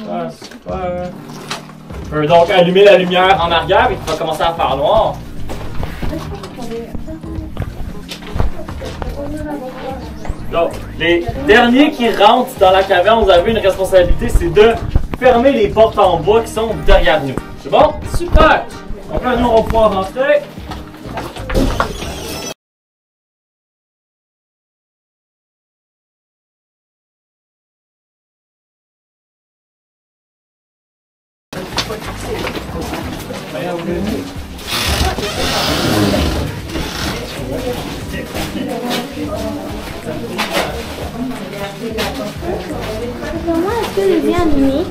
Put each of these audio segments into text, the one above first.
Ouais, super. On peut donc allumer la lumière en arrière et il va commencer à faire noir. Donc, les derniers qui rentrent dans la caverne, vous avez une responsabilité, c'est de fermer les portes en bois qui sont derrière nous. C'est bon? Super! Donc là, nous, on va pouvoir rentrer. Comment est-ce que je viens allumé?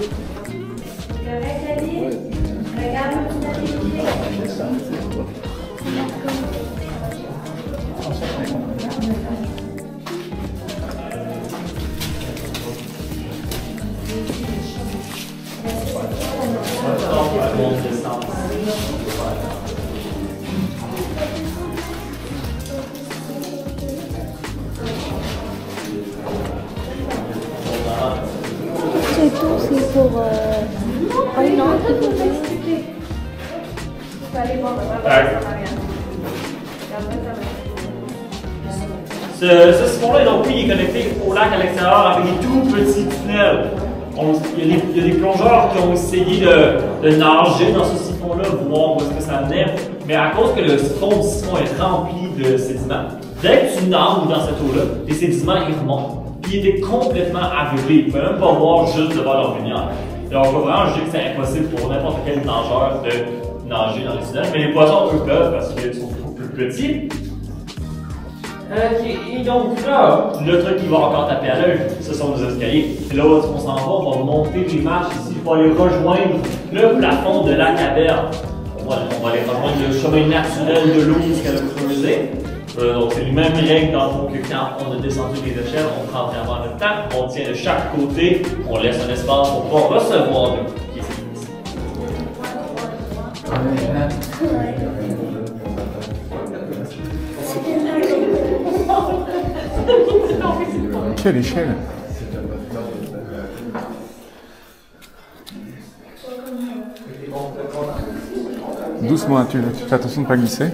C'est tout, c'est pour un an qu'il faut faire. Ce siphon-là, donc, lui, il est connecté au lac à l'extérieur avec des tout petits tunnels. Il y a des plongeurs qui ont essayé de nager dans ce siphon-là, voir où est-ce que ça menait. Mais à cause que le fond du siphon est rempli de sédiments, dès que tu nages dans cette eau-là, les sédiments ils remontent. Puis ils étaient complètement aveuglés. Ils ne pouvaient même pas voir juste devant leur lumière. Et on peut vraiment juger que c'est impossible pour n'importe quel nageur de nager dans les tunnels. Mais les poissons, eux, peuvent parce qu'ils sont beaucoup plus petits. Et donc là, le truc qui va encore taper à l'œil, ce sont nos escaliers. Et là où on s'en va, on va monter les marches ici pour aller rejoindre le plafond de la caverne. On va aller rejoindre le chemin naturel de l'eau qu'elle a creusé. Donc c'est les mêmes règles dans le fond que quand on a descendu les échelles, on prend vraiment le temps, on tient de chaque côté, on laisse un espace pour pouvoir recevoir l'eau qui est ici. Quelle échelle? Doucement, tu fais attention de ne pas glisser.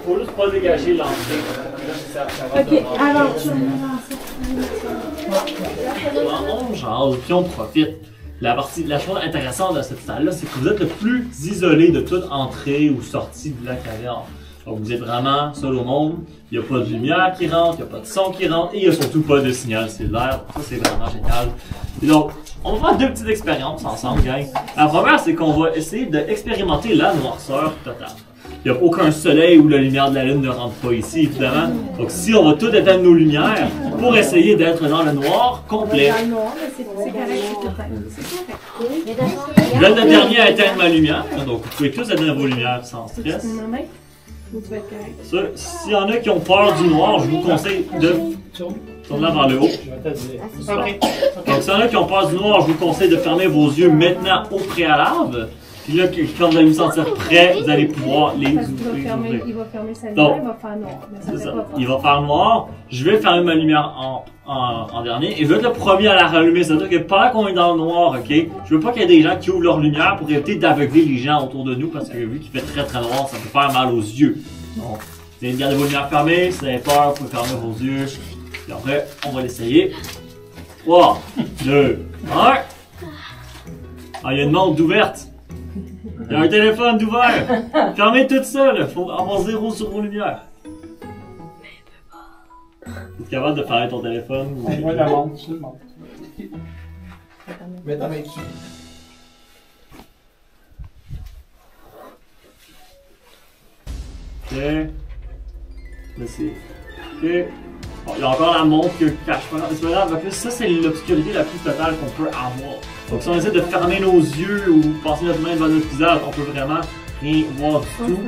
Faut juste pas dégager l'entrée. Ok, alors On jase, puis on profite. La chose intéressante de cette salle-là, c'est que vous êtes le plus isolé de toute entrée ou sortie de la caverne. Donc vous êtes vraiment seul au monde. Il n'y a pas de lumière qui rentre, il n'y a pas de son qui rentre et il n'y a surtout pas de signal cellulaire. Ça, c'est vraiment génial. Et donc, on va faire deux petites expériences ensemble, gang. La première, c'est qu'on va essayer d'expérimenter la noirceur totale. il n'y a aucun soleil où la lumière de la lune ne rentre pas ici, évidemment. Donc si on va tout éteindre nos lumières pour essayer d'être dans le noir complet. Dans le noir, mais c'est correct, c'est correct. Je vais être le dernier à éteindre ma lumière. Donc vous pouvez tous éteindre vos lumières sans stress. Ou tu vas être correct. Ça, s'il y en a qui ont peur du noir, je vous conseille de tourner vers le haut. Donc s'il y en a qui ont peur du noir, je vous conseille de fermer vos yeux maintenant au préalable. Puis là, quand vous allez vous sentir prêt, vous allez pouvoir les Parce qu'il va ouvrir. il va fermer sa Donc, lumière, il va faire noir. Mais ça C'est fait ça. pas peur. Il va faire noir. Je vais fermer ma lumière en dernier. Et je vais être le premier à la rallumer. C'est-à-dire que pendant qu'on est dans le noir, ok, je veux pas qu'il y ait des gens qui ouvrent leur lumière pour éviter d'aveugler les gens autour de nous parce que vu qu'il fait très très noir, ça peut faire mal aux yeux. Donc, vous allez garder vos lumières fermées. Si vous avez peur, vous pouvez fermer vos yeux. Puis après, on va l'essayer. 3, 2, 1. Ah, il y a une montre ouverte. Il y a un téléphone d'ouvert. Fermez tout ça, là. Faut avoir 0 sur vos lumières. Tu es capable de fermer ton téléphone? Ou... Ouais, la montre, je le montre. Mets ta main dessus. Ok. Là, c'est. Ok. Bon, il y a encore la montre que cache pas. C'est pas grave, ça c'est l'obscurité la plus totale qu'on peut avoir. Donc si on essaie de fermer nos yeux ou passer notre main devant notre visage, on peut vraiment rien voir du tout.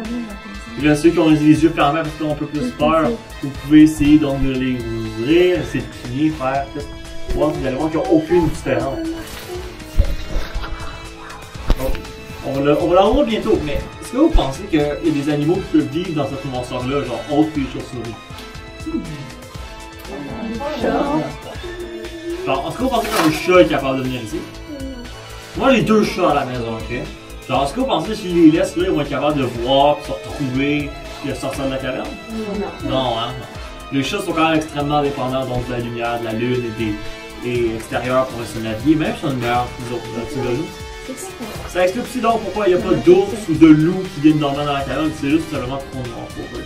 Et là, ceux qui ont les yeux fermés parce qu'ils ont un peu plus peur, vous pouvez essayer donc de les ouvrir, essayer de crier, faire. Voir, vous allez voir qu'il n'y a aucune différence. Donc, on va la revoir bientôt, mais est-ce que vous pensez qu'il y a des animaux qui peuvent vivre dans cette noirceur-là, genre autres que les chauves-souris? Genre, est-ce que vous pensez qu'un chat est capable de venir ici? Moi, j'ai 2 chats à la maison, ok? Genre, est-ce que vous pensez que si je les laisse là, ils vont être capables de voir, puis se retrouver, puis de sortir de la caverne? Non, hein? Non. Les chats sont quand même extrêmement dépendants donc de la lumière, de la lune et extérieur pour se naviguer, même si on est meilleur que les autres petits loups. Ça explique aussi donc pourquoi il n'y a pas d'ours ou de loups qui viennent dormir dans la caverne, c'est juste simplement trop noir pour eux.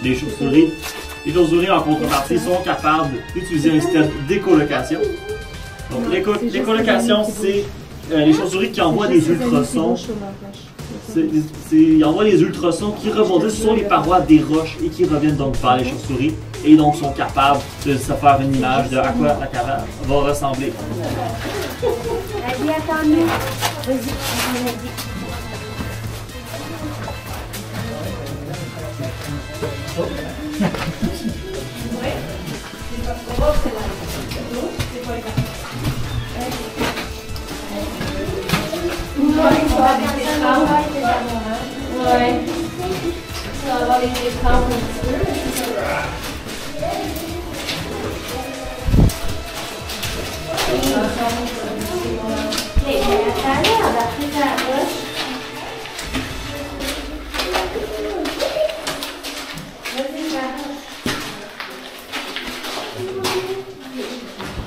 Les chauves-souris, en contrepartie, sont capables d'utiliser un système d'écolocation. Donc, l'écolocation, c'est les chauves-souris qui envoient des ultrasons. Ils envoient des ultrasons qui rebondissent sur les parois des roches et qui reviennent donc vers les chauves-souris et donc sont capables de se faire une image de à quoi la caverne va ressembler. Vas-y, attends-nous. Vas-y, vas-y. Ouais. Ça va avoir les écrans un petit peu.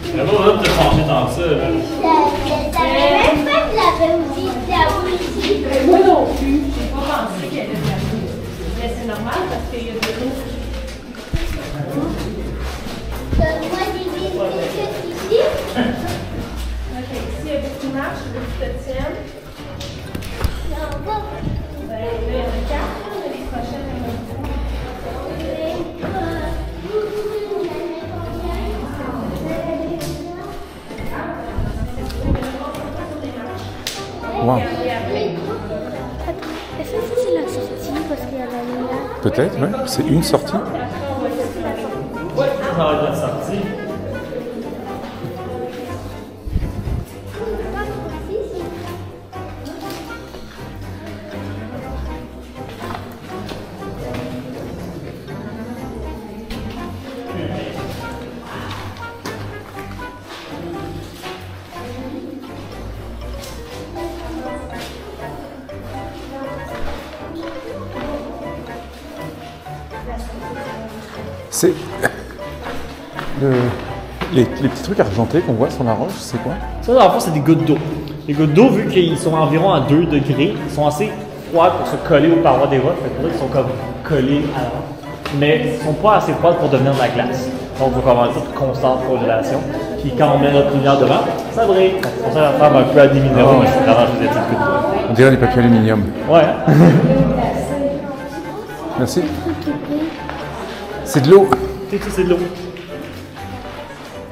Il n'y a pas besoin de te pencher tant que ça. Là. Même pas de la réussite. Moi non plus, j'ai pas pensé qu'il y avait de la boue. Mais c'est normal parce qu'il y a de l'eau. Donne-moi des biscuits ici. Ok, s'il y a beaucoup de marche, je veux que tu te tiennes. Non, pas. Ben, là, il y en a 4, mais les prochaines, il y en a beaucoup. Wow. Est-ce que c'est la sortie parce qu'il y a la lumière? Peut-être, ouais. C'est une sortie. Ouais, ça va être la sortie. C'est. Les petits trucs argentés qu'on voit sur la roche, c'est quoi? Ça, dans le fond, c'est des gouttes d'eau. Les gouttes d'eau, vu qu'ils sont environ à 2 degrés, ils sont assez froides pour se coller aux parois des roches. Fait que là, ils sont comme collés à la roche. Mais ils ne sont pas assez froides pour devenir de la glace. Donc, il faut avoir une constante congélation. Puis quand on met notre lumière devant, ça brille. C'est pour ça que la femme un peu à des minéraux, mais c'est vraiment juste des petites gouttes d'eau. On dirait des papiers aluminium. Ouais. Merci. Le truc qui brille. C'est de l'eau. C'est de l'eau.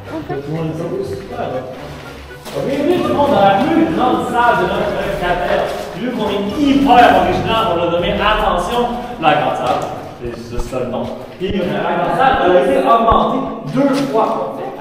En fait, Tout le monde est super. Regardez tout le monde dans la rue, dans le sable de notre cratère. Vu qu'on est hyper original, on l'a nommé Attention, la grande sable. C'est juste ça le nom. Puis la grande sable a été augmentée 2 fois.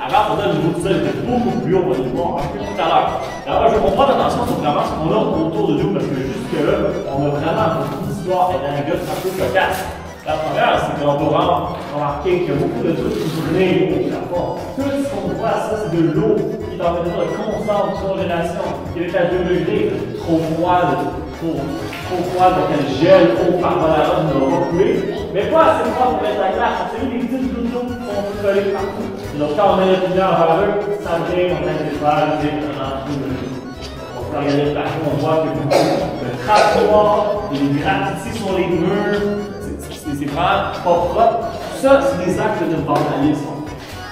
Avant, on a le niveau de sol était beaucoup plus haut, on va le voir un peu tout à l'heure. Alors, je vais qu'on prenne attention sur vraiment ce qu'on a autour de nous, parce que jusque-là, on a vraiment beaucoup d'histoires et d'anecdotes un peu cocasses. La première, c'est qu'on peut remarquer qu'il y a beaucoup de trucs qui brillent au plafond. Tout ce qu'on voit, ça, c'est de l'eau qui est en train de constante congélation, qui est à 2 degrés, trop froide, donc elle gèle au par-delà, ne va pas couler. Mais pas assez froid pour mettre la glace. C'est des petites gouttes d'eau qui sont collées partout. Donc, quand on met la lumière vers eux, ça brille, on a des balles, on peut regarder le plafond, on voit que beaucoup de traces noires, des graffitis sur les murs. C'est vraiment pas propre. Ça, c'est des actes de vandalisme.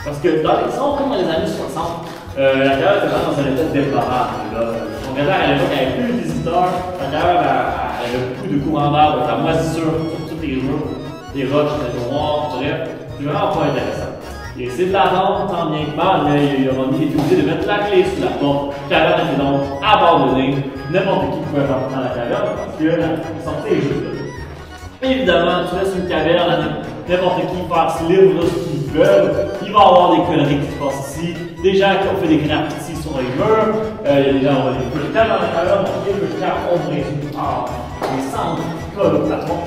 Parce que dans les sons, comme dans les années 60, l'intérieur était vraiment dans un état déplorable. On regardait à l'époque, il n'y avait plus de visiteurs. L'intérieur avait beaucoup de courants d'air, donc la moisissure sur toutes les murs, des roches, des noirs, bref. C'est vraiment pas intéressant. Et c'est de la vente, tant bien que mal, mais il a été obligé de mettre la clé sous la porte. La caverne était donc abandonnée. N'importe qui pouvait rentrer dans la caverne parce que la sortie est juste là. Évidemment, tu laisses une caverne, n'importe qui faire se livre ce qu'ils veulent. Il va y avoir des conneries qui se passent ici. Des gens qui ont fait des graffitis sur les murs. Il y a des gens qui ont des feux de camp dans la caverne. Donc, les feux de camp ont brisé les cendres qui collent au plafond.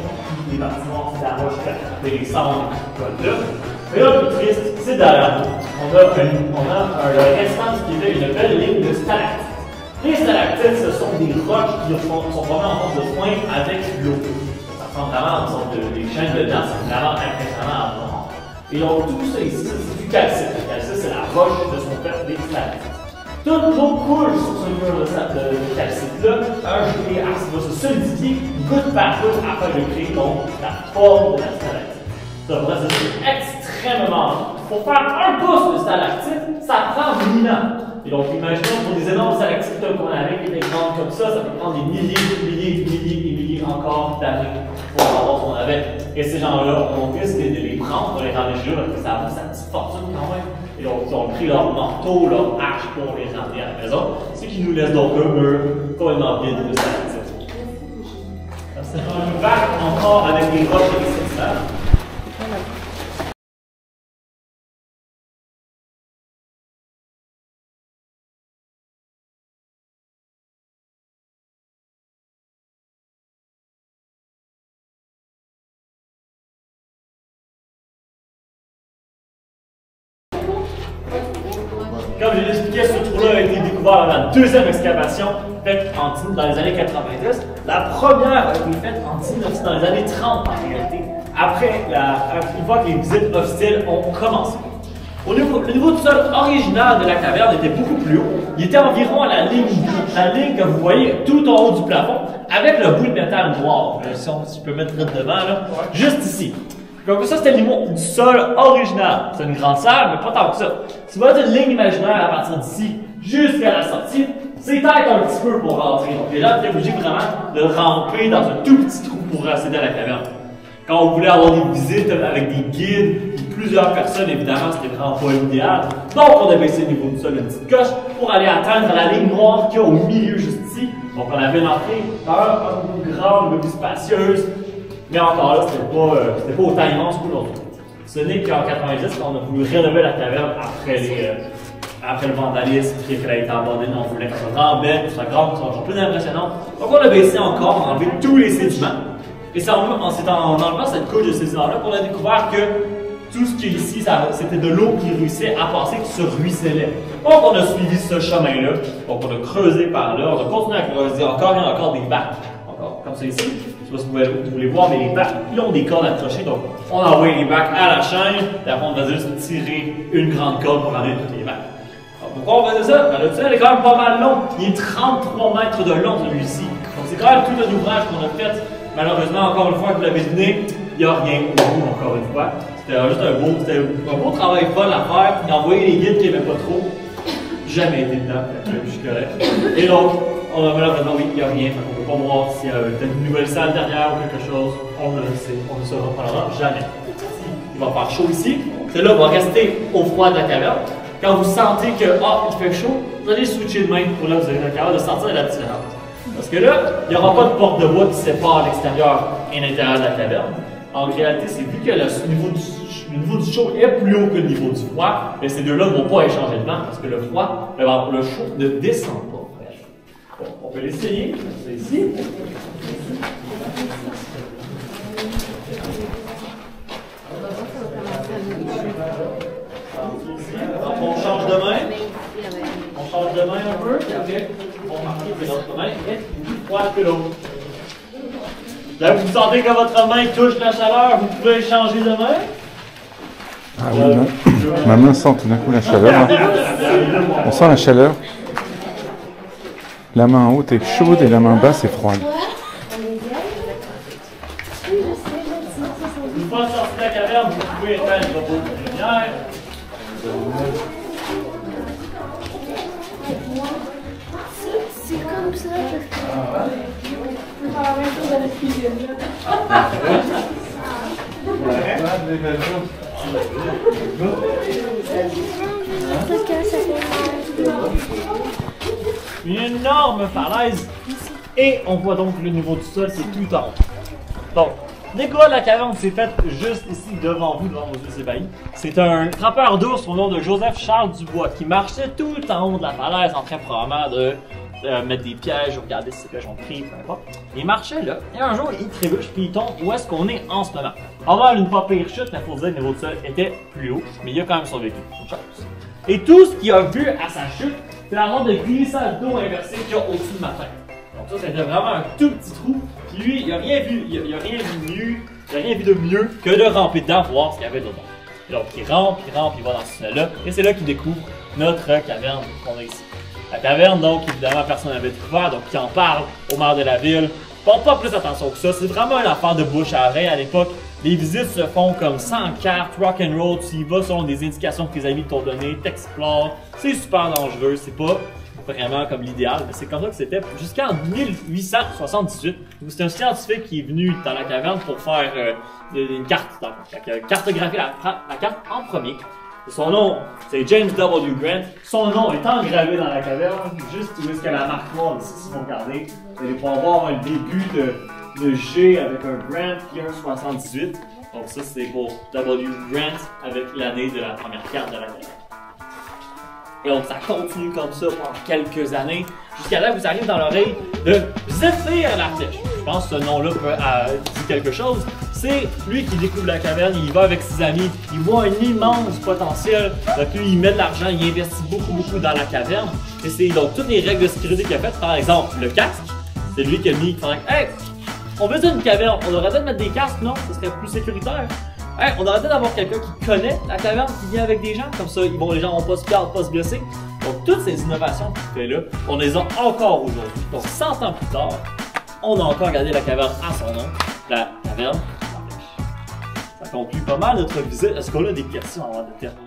Les bâtiments, c'est la roche et les cendres qui collent là. Mais là, le plus triste, c'est derrière nous. On a un restant qui était une belle ligne de stalactites. Les stalactites, ce sont des roches qui sont formées en forme de pointe avec l'eau. Vraiment, des chaînes de danse, c'est vraiment impressionnant à voir. Et donc, tout ça ici, c'est du calcite. Le calcite, c'est la roche de son fait des stalactites. Toute l'eau coule sur ce mur de calcite-là. Un gelé axe va se solidifier goutte par goutte afin de créer donc la forme de la stalactite. C'est un processus extrêmement long. Pour faire un pouce de stalactite, ça prend 1000 ans. Et donc, imaginons pour des énormes stalactites qu'on avait, qui étaient grandes comme ça peut prendre des milliers encore d'années pour avoir ce qu'on avait. Et ces gens-là, on risque de les prendre pour les ramener chez eux parce que ça vaut sa petite fortune quand même. Et donc, ils ont pris leur manteau, leur hache pour les ramener à la maison, ce qui nous laisse donc un mur complètement vide de stalactites. C'est un bac encore avec des roches et des sédiments. Comme je l'ai expliqué, ce trou-là a été découvert dans la deuxième excavation faite dans les années 90. La première a été faite dans les années 30 en réalité, une fois que les visites officielles ont commencé. Le niveau du sol original de la caverne était beaucoup plus haut. Il était environ à la ligne que vous voyez tout en haut du plafond, avec le bout de métal noir. Si je peux mettre devant, là, juste ici. Donc ça, c'était le niveau du sol original. C'est une grande salle, mais pas tant que ça. Tu vas une ligne imaginaire à partir d'ici jusqu'à la sortie. C'est peut-être un petit peu pour rentrer. Donc les gens étaient obligés vraiment de ramper dans un tout petit trou pour accéder à la caverne. Quand on voulait avoir des visites avec des guides, plusieurs personnes, évidemment, c'était vraiment pas idéal. Donc on a baissé le niveau du sol une petite coche pour aller atteindre la ligne noire qu'il y a au milieu juste ici. Donc on avait une entrée un peu plus grande, un peu plus spacieuse. Mais encore là, c'était pas autant immense qu'aujourd'hui. Ce n'est qu'en 90 qu'on a voulu rénover la caverne après le vandalisme qui a été abandonné. On voulait qu'elle soit grande, belle, qu'elle soit grande, qu'elle soit encore plus impressionnante. Donc on a baissé encore, on a enlevé tous les sédiments. Et c'est en enlevant cette couche de sédiments-là qu'on a découvert que tout ce qui est ici, c'était de l'eau qui réussissait à passer, qui se ruisselait. Donc on a suivi ce chemin-là. Donc on a creusé par là, on a continué à creuser encore et encore des bacs. Encore comme ça ici. Je sais pas si vous voulez voir, mais les bacs, ils ont des cordes accrochées, donc on envoie les bacs à la chaîne, et après on va juste tirer une grande corde pour amener tous les bacs. Alors, pourquoi on faisait ça? Ben, le tunnel est quand même pas mal long, il est 33 mètres de long celui-ci. Donc c'est quand même tout un ouvrage qu'on a fait. Malheureusement, encore une fois, vous l'avez deviné, il n'y a rien au bout, encore une fois. C'était juste un beau travail fun à faire, d'envoyer les guides qui n'aimaient pas trop. Jamais été dedans, je suis correct. Et donc, Malheureusement, oui, il n'y a rien. On ne peut pas voir s'il y a une nouvelle salle derrière ou quelque chose. On ne saura probablement jamais. Il va faire chaud ici. Celle-là va rester au froid de la caverne. Quand vous sentez que il fait chaud, vous allez switcher de main pour là, vous allez être capable de sentir la différence. Parce que là, il n'y aura pas de porte de bois qui sépare l'extérieur et l'intérieur de la caverne. En réalité, c'est vu que le niveau du chaud est plus haut que le niveau du froid, mais ces deux-là ne vont pas échanger de vent parce que le chaud ne descend pas. Bon, on peut l'essayer. C'est ici. Donc, on change de main. On change de main un peu, puis après, on remarque que notre main est plus froide que l'autre. Là, vous sentez que votre main touche la chaleur, vous pouvez changer de main. Ah oui, ma main sent tout d'un coup la chaleur. Hein. On sent la chaleur. La main haute est chaude et la main basse est froide. Une fois sorti de la caverne, vous pouvez éteindre vos lumières. C'est comme ça. On peut faire la même chose avec la cuisine. Une énorme falaise. Et on voit donc le niveau du sol qui est tout en haut. Donc, l'école de la caverne s'est faite juste ici devant vous, devant vos yeux ébahis. C'est un trappeur d'ours au nom de Joseph Charles Dubois qui marchait tout en haut de la falaise en train probablement de mettre des pièges, regarder si ces pièges ont pris, peu importe. Il marchait là, et un jour il trébuche puis il tombe où est-ce qu'on est en ce moment. On va avoir une pas pire chute, mais il faut dire que le niveau du sol était plus haut, mais il a quand même survécu. Une chance. Et tout ce qu'il a vu à sa chute, c'est la sorte de glissade d'eau inversée qu'il y a au-dessus de ma tête. Donc ça, c'était vraiment un tout petit trou. Puis lui, il n'a rien vu, il a rien vu de mieux que de ramper dedans pour voir ce qu'il y avait dedans. Et donc il rampe, il va dans ce tunnel-là, et c'est là qu'il découvre notre caverne qu'on a ici. La caverne, donc, évidemment, personne n'avait découvert, donc qui en parle au maire de la ville. Porte pas plus attention que ça, c'est vraiment une affaire de bouche à oreille à l'époque. Les visites se font comme sans carte, rock'n'roll, tu y vas selon des indications que tes amis t'ont données, t'explores, c'est super dangereux, c'est pas vraiment comme l'idéal, mais c'est comme ça que c'était jusqu'en 1878, où c'est un scientifique qui est venu dans la caverne pour faire une carte, cartographier la carte en premier. Son nom, c'est James W. Grant. Son nom est engravé dans la caverne, juste où est-ce que la marque noire ici, si vous regardez. Vous allez pouvoir voir un début de G avec un Grant et un 78. Donc ça, c'est pour W. Grant avec l'année de la première carte de la caverne. Et donc ça continue comme ça pendant quelques années, jusqu'à là vous arrivez dans l'oreille de Zéphyr Lartiche. Je pense que ce nom-là dit quelque chose. C'est lui qui découvre la caverne, il va avec ses amis, il voit un immense potentiel. Donc lui, il met de l'argent, il investit beaucoup dans la caverne. Et c'est donc toutes les règles de sécurité qu'il a faites. Par exemple, le casque, c'est lui qui a mis, il faudrait hey, on veut une caverne, on aurait peut-être mettre des casques, non? Ce serait plus sécuritaire. Hey, on aurait peut-être d'avoir quelqu'un qui connaît la caverne, qui vient avec des gens, comme ça les gens vont pas se perdre, pas se blesser. Donc toutes ces innovations qu'il fait là, on les a encore aujourd'hui. Donc 100 ans plus tard, on a encore gardé la caverne à son nom, la caverne. Ça conclut pas mal notre visite. Est-ce qu'on a des questions avant de terminer?